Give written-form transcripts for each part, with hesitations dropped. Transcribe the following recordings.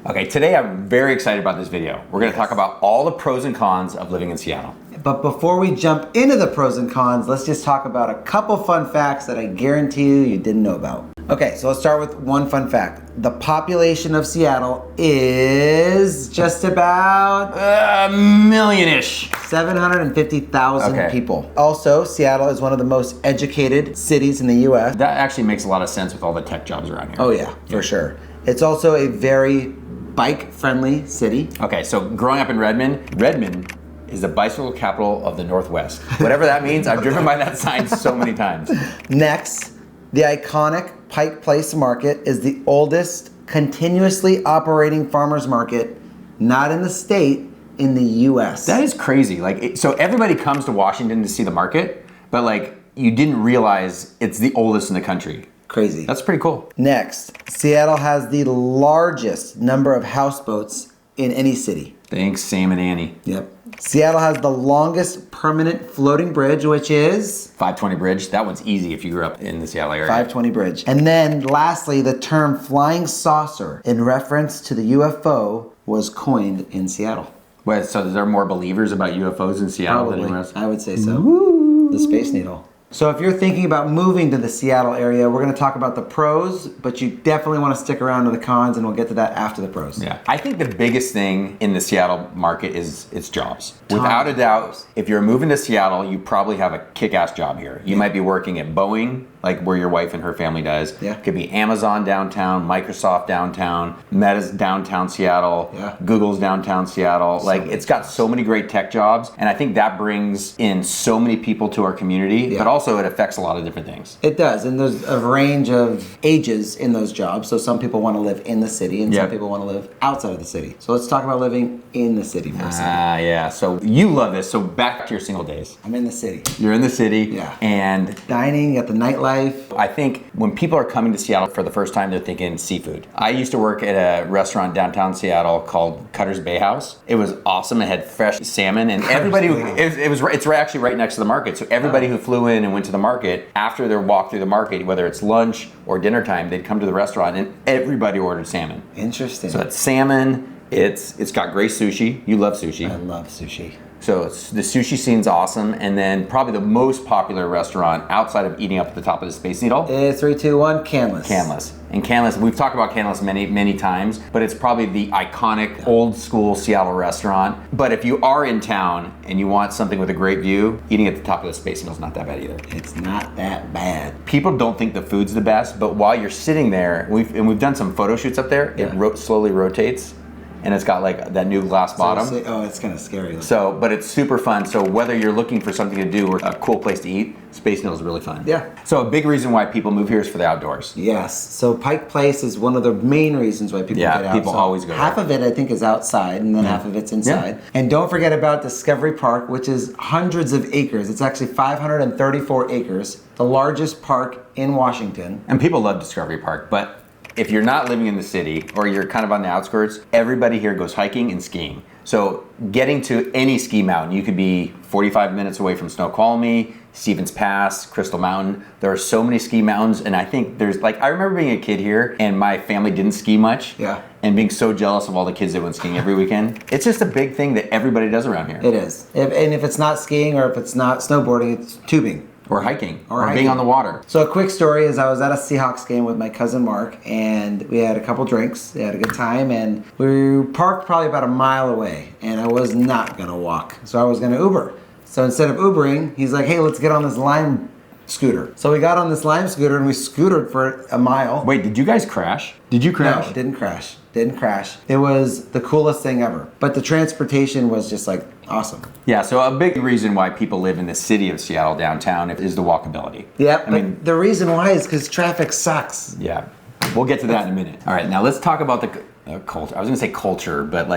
Okay, today I'm very excited about this video. We're gonna talk about all the pros and cons of living in Seattle. But before we jump into the pros and cons, let's just talk about a couple fun facts that I guarantee you didn't know about. Okay, so let's start with one fun fact. The population of Seattle is just about A million-ish. 750,000 people. Also, Seattle is one of the most educated cities in the US. That actually makes a lot of sense with all the tech jobs around here. Oh yeah, for sure. It's also a very bike-friendly city. Okay, so growing up in Redmond is the bicycle capital of the Northwest. Whatever that means, I've driven by that sign so many times. Next, the iconic Pike Place Market is the oldest continuously operating farmers market, not in the state, in the US. That is crazy. So everybody comes to Washington to see the market, but you didn't realize it's the oldest in the country. Crazy. That's pretty cool. Next, Seattle has the largest number of houseboats in any city. Thanks, Sam and Annie. Yep. Seattle has the longest permanent floating bridge, which is 520 Bridge. That one's easy if you grew up in the Seattle area. 520 Bridge. And then lastly, the term flying saucer in reference to the UFO was coined in Seattle. Wait, so is there more believers about UFOs in Seattle than Probably. anywhere else? I would say so. The Space Needle. So if you're thinking about moving to the Seattle area, we're going to talk about the pros, but you definitely want to stick around to the cons, and we'll get to that after the pros. Yeah, I think the biggest thing in the Seattle market is its jobs. Without a doubt, if you're moving to Seattle, you probably have a kick-ass job here. You might be working at Boeing, like where your wife and her family does. Yeah. Could be Amazon downtown, Microsoft downtown, Meta's downtown Seattle, Google's downtown Seattle. It's got so many great tech jobs, and I think that brings in so many people to our community, but also it affects a lot of different things. It does, and there's a range of ages in those jobs. So some people want to live in the city, and some people want to live outside of the city. So let's talk about living in the city for a second. Yeah, so you love this. So back to your single days. I'm in the city. You're in the city. Yeah. And dining, at the nightlife. I think when people are coming to Seattle for the first time, they're thinking seafood. I used to work at a restaurant downtown Seattle called Cutter's Bay House. It was awesome. It had fresh salmon, and everybody, it's actually right next to the market. So everybody who flew in and went to the market, after their walk through the market, whether it's lunch or dinner time, they'd come to the restaurant and everybody ordered salmon. Interesting. So it's salmon. It's got great sushi. You love sushi. I love sushi. So the sushi scene's awesome, and then probably the most popular restaurant outside of eating up at the top of the Space Needle is 3, 2, 1, Canlis. Canlis. And Canlis, we've talked about Canlis many times, but it's probably the iconic old school Seattle restaurant. But if you are in town and you want something with a great view, eating at the top of the Space Needle is not that bad either. It's not that bad. People don't think the food's the best, but while you're sitting there, we've done some photo shoots up there. It slowly rotates. And it's got that new glass bottom. It's kind of scary. So, but it's super fun. So whether you're looking for something to do or a cool place to eat, Space Needle is really fun. Yeah. So a big reason why people move here is for the outdoors. Yes. So Pike Place is one of the main reasons why people get out. People always go half of it, I think, is outside, and then half of it's inside. Yeah. And don't forget about Discovery Park, which is hundreds of acres. It's actually 534 acres, the largest park in Washington. And people love Discovery Park, but if you're not living in the city or you're kind of on the outskirts, everybody here goes hiking and skiing. So getting to any ski mountain, you could be 45 minutes away from Snoqualmie, Stevens Pass, Crystal Mountain. There are so many ski mountains, and I think there's I remember being a kid here and my family didn't ski much. Yeah. And being so jealous of all the kids that went skiing every weekend. It's just a big thing that everybody does around here. It is. And if it's not skiing or if it's not snowboarding, it's tubing. Or hiking, or being on the water. So a quick story is I was at a Seahawks game with my cousin Mark, and we had a couple drinks, we had a good time, and we parked probably about a mile away, and I was not gonna walk, so I was gonna Uber. So instead of Ubering, he's like, hey, let's get on this Lime scooter. So we got on this Lime scooter and we scootered for a mile. Wait, did you guys crash? Did you crash? No, didn't crash. Didn't crash. It was the coolest thing ever. But the transportation was just awesome. Yeah, so a big reason why people live in the city of Seattle downtown is the walkability. Yeah, I mean, the reason why is because traffic sucks. Yeah, we'll get to that in a minute. All right, now let's talk about the culture. I was gonna say culture, but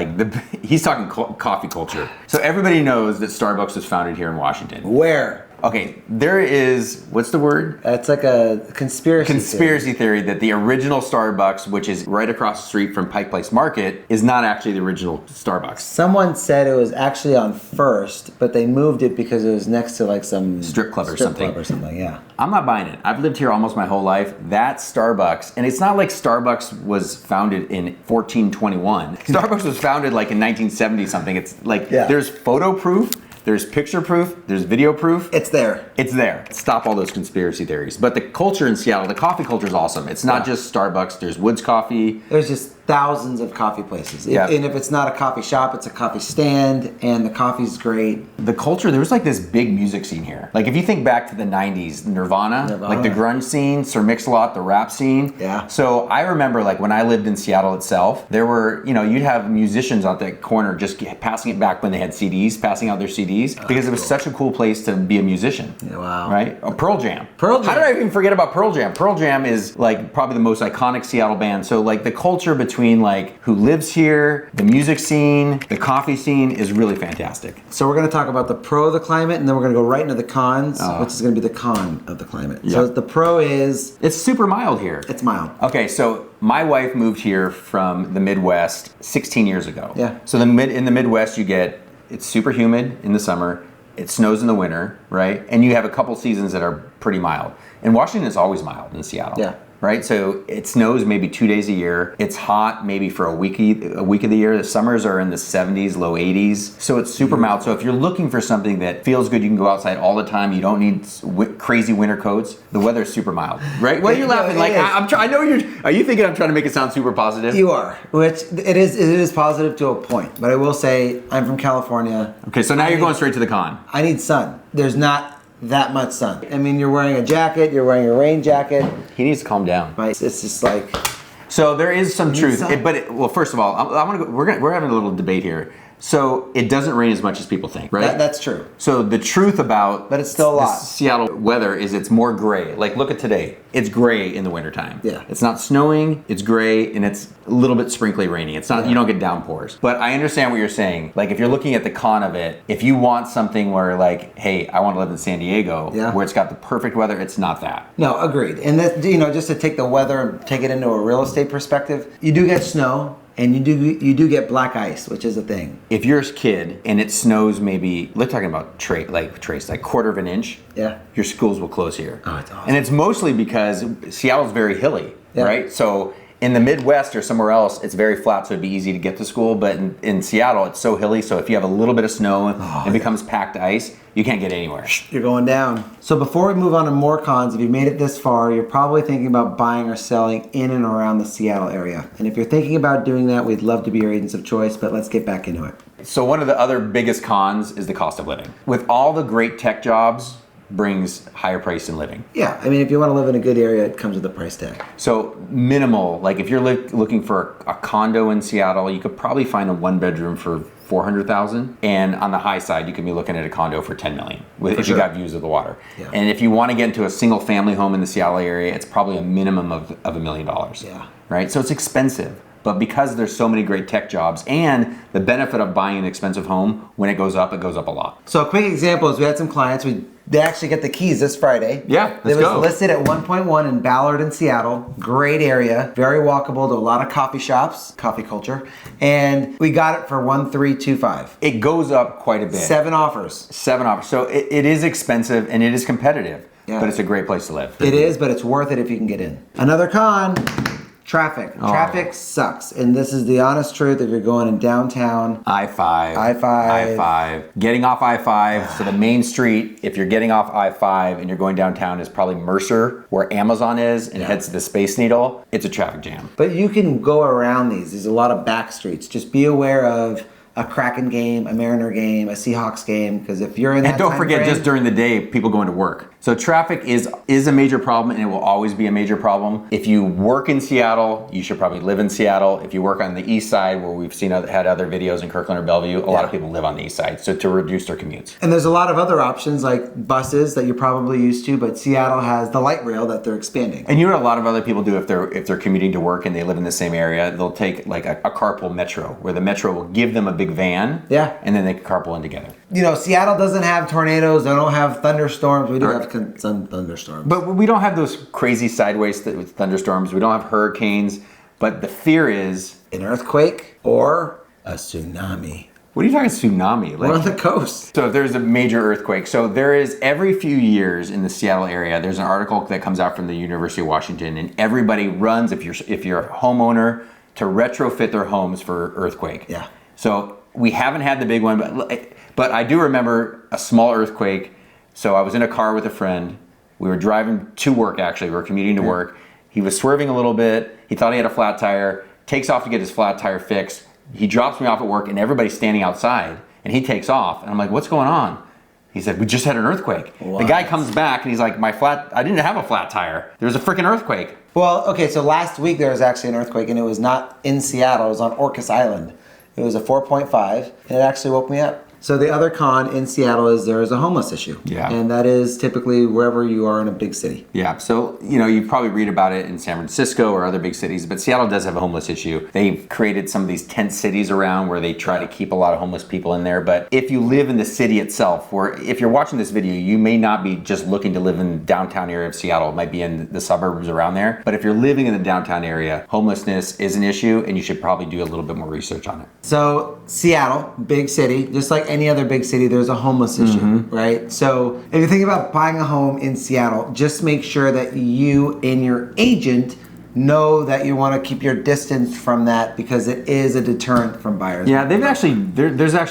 he's talking coffee culture. So everybody knows that Starbucks was founded here in Washington. Where? Okay, there is, what's the word? It's like a Conspiracy theory that the original Starbucks, which is right across the street from Pike Place Market, is not actually the original Starbucks. Someone said it was actually on First, but they moved it because it was next to like some Strip club or something. Yeah. I'm not buying it. I've lived here almost my whole life. That Starbucks, and it's not like Starbucks was founded in 1421. Starbucks was founded like in 1970 something. It's like there's photo proof. There's picture proof, there's video proof. It's there. It's there. Stop all those conspiracy theories. But the culture in Seattle, the coffee culture is awesome. It's not just Starbucks, there's Woods Coffee. There's just thousands of coffee places. Yeah. And if it's not a coffee shop, it's a coffee stand, and the coffee's great. The culture, there was like this big music scene here. Like if you think back to the 90s, Nirvana, like the grunge scene, Sir Mix-a-Lot, the rap scene. Yeah. So I remember like when I lived in Seattle itself, there were, you'd have musicians out that corner just passing it back when they had CDs, passing out their CDs, because it was such a cool place to be a musician. Yeah, wow. Right? Oh, Pearl Jam. Pearl Jam. How did I even forget about Pearl Jam? Pearl Jam is like probably the most iconic Seattle band. So like the culture between like who lives here, the music scene, the coffee scene is really fantastic. So we're going to talk about the pro of the climate, and then we're going to go right into the cons, which is going to be the con of the climate. Yep. So the pro is... It's super mild here. It's mild. Okay, so my wife moved here from the Midwest 16 years ago. Yeah. So in the Midwest it's super humid in the summer, it snows in the winter, right? And you have a couple seasons that are pretty mild. And Washington is always mild in Seattle. Yeah. Right, so it snows maybe 2 days a year. It's hot maybe for a week of the year. The summers are in the 70s, low 80s. So it's super mild. So if you're looking for something that feels good, you can go outside all the time. You don't need crazy winter coats. The weather is super mild, right? What are you laughing? Like I know you're. Are you thinking I'm trying to make it sound super positive? You are, which it is positive to a point. But I will say I'm from California. Okay, so now you're going straight to the con. I need sun. There's not that much sun. I mean, you're wearing a jacket, you're wearing a rain jacket. He needs to calm down. It's just like... So there is some truth. Well, first of all, we're having a little debate here. So it doesn't rain as much as people think, right? That's true. So the truth about but it's still a lot. Seattle weather is it's more gray. Like look at today. It's gray in the wintertime. Yeah. It's not snowing, it's gray, and it's a little bit sprinkly rainy. It's not, you don't get downpours. But I understand what you're saying. Like if you're looking at the con of it, if you want something where like, hey, I want to live in San Diego, where it's got the perfect weather, it's not that. No, agreed. And that, just to take the weather and take it into a real estate perspective, you do get snow. And you do get black ice, which is a thing. If you're a kid and it snows maybe, we're talking about like quarter of an inch, your schools will close here. Oh, it's awesome. And it's mostly because Seattle's very hilly, right? So in the Midwest or somewhere else, it's very flat, so it'd be easy to get to school. But in Seattle, it's so hilly, so if you have a little bit of snow and it becomes packed ice, you can't get anywhere. You're going down. So before we move on to more cons, if you made it this far, you're probably thinking about buying or selling in and around the Seattle area. And if you're thinking about doing that, we'd love to be your agents of choice, but let's get back into it. So one of the other biggest cons is the cost of living. With all the great tech jobs, brings higher price in living. Yeah, I mean, if you want to live in a good area, it comes with a price tag. So minimal, like if you're looking for a condo in Seattle, you could probably find a one bedroom for $400,000, and on the high side, you can be looking at a condo for $10 million if you got views of the water. Yeah. And if you want to get into a single family home in the Seattle area, it's probably a minimum of $1 million. Yeah. Right. So it's expensive. But because there's so many great tech jobs and the benefit of buying an expensive home, when it goes up a lot. So a quick example is we had some clients, they actually get the keys this Friday. Yeah, let's go. It was listed at 1.1 in Ballard in Seattle. Great area, very walkable to a lot of coffee shops, coffee culture. And we got it for 1,325. It goes up quite a bit. 7 offers. So it is expensive and it is competitive, but it's a great place to live. It is, but it's worth it if you can get in. Another con. Traffic. Traffic sucks. And this is the honest truth if you're going in downtown. I-5. Getting off I-5, so the main street, if you're getting off I-5 and you're going downtown, is probably Mercer, where Amazon is, and heads to the Space Needle. It's a traffic jam. But you can go around these. There's a lot of back streets. Just be aware of a Kraken game, a Mariner game, a Seahawks game, because if you're in that And don't forget, just during the day, people going to work. So traffic is a major problem, and it will always be a major problem. If you work in Seattle, you should probably live in Seattle. If you work on the east side, where we've had other videos in Kirkland or Bellevue, a lot of people live on the east side, so to reduce their commutes. And there's a lot of other options like buses that you're probably used to, but Seattle has the light rail that they're expanding. And you know what a lot of other people do if they're commuting to work and they live in the same area, they'll take like a carpool metro, where the metro will give them a big van, and then they can carpool in together. You know, Seattle doesn't have tornadoes, they don't have thunderstorms. We do have some thunderstorms. But we don't have those crazy sideways with thunderstorms. We don't have hurricanes. But the fear is an earthquake or a tsunami. What are you talking tsunami? We're on the coast. So if there's a major earthquake. So there is every few years in the Seattle area, there's an article that comes out from the University of Washington, and everybody runs, if you're a homeowner, to retrofit their homes for earthquake. Yeah. So we haven't had the big one, but I do remember a small earthquake. So I was in a car with a friend. We were driving to work, actually. We were commuting to work. He was swerving a little bit. He thought he had a flat tire, takes off to get his flat tire fixed. He drops me off at work, and everybody's standing outside, and he takes off. And I'm like, what's going on? He said, we just had an earthquake. What? The guy comes back, and he's like, I didn't have a flat tire. There was a freaking earthquake. Well, okay, so last week there was actually an earthquake, and it was not in Seattle. It was on Orcas Island. It was a 4.5, and it actually woke me up. So the other con in Seattle is there is a homeless issue. Yeah. And that is typically wherever you are in a big city. Yeah. So, you probably read about it in San Francisco or other big cities, but Seattle does have a homeless issue. They've created some of these tent cities around where they try to keep a lot of homeless people in there. But if you live in the city itself, or if you're watching this video, you may not be just looking to live in the downtown area of Seattle. It might be in the suburbs around there. But if you're living in the downtown area, homelessness is an issue, and you should probably do a little bit more research on it. So Seattle, big city, just like any other big city, there's a homeless issue, right? So if you think about buying a home in Seattle, just make sure that you and your agent know that you want to keep your distance from that, because it is a deterrent from buyers. Yeah, there's actually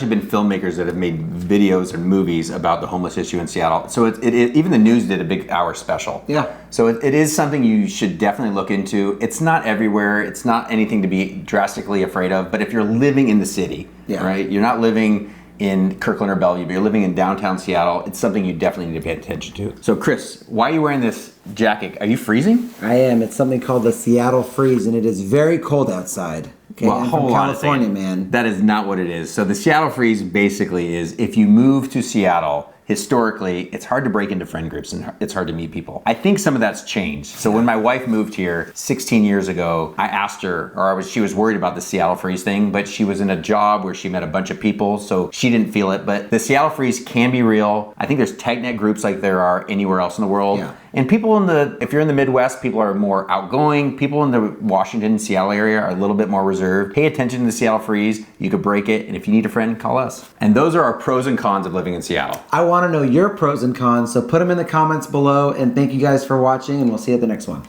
been filmmakers that have made videos and movies about the homeless issue in Seattle. So even the news did a big hour special. Yeah. So it is something you should definitely look into. It's not everywhere. It's not anything to be drastically afraid of. But if you're living in the city, right? You're not living in Kirkland or Bellevue, but you're living in downtown Seattle, it's something you definitely need to pay attention to. So Chris, why are you wearing this jacket? Are you freezing? I am. It's something called the Seattle Freeze, and it is very cold outside. Okay, well, I'm from California, man. That is not what it is. So the Seattle Freeze basically is, if you move to Seattle, historically, it's hard to break into friend groups and it's hard to meet people. I think some of that's changed. So when my wife moved here 16 years ago, I asked her, she was worried about the Seattle Freeze thing, but she was in a job where she met a bunch of people, so she didn't feel it. But the Seattle Freeze can be real. I think there's tight-knit groups like there are anywhere else in the world. Yeah. And people if you're in the Midwest, people are more outgoing. People in the Washington, Seattle area are a little bit more reserved. Pay attention to the Seattle Freeze. You could break it. And if you need a friend, call us. And those are our pros and cons of living in Seattle. I want to know your pros and cons, so put them in the comments below. And thank you guys for watching, and we'll see you at the next one.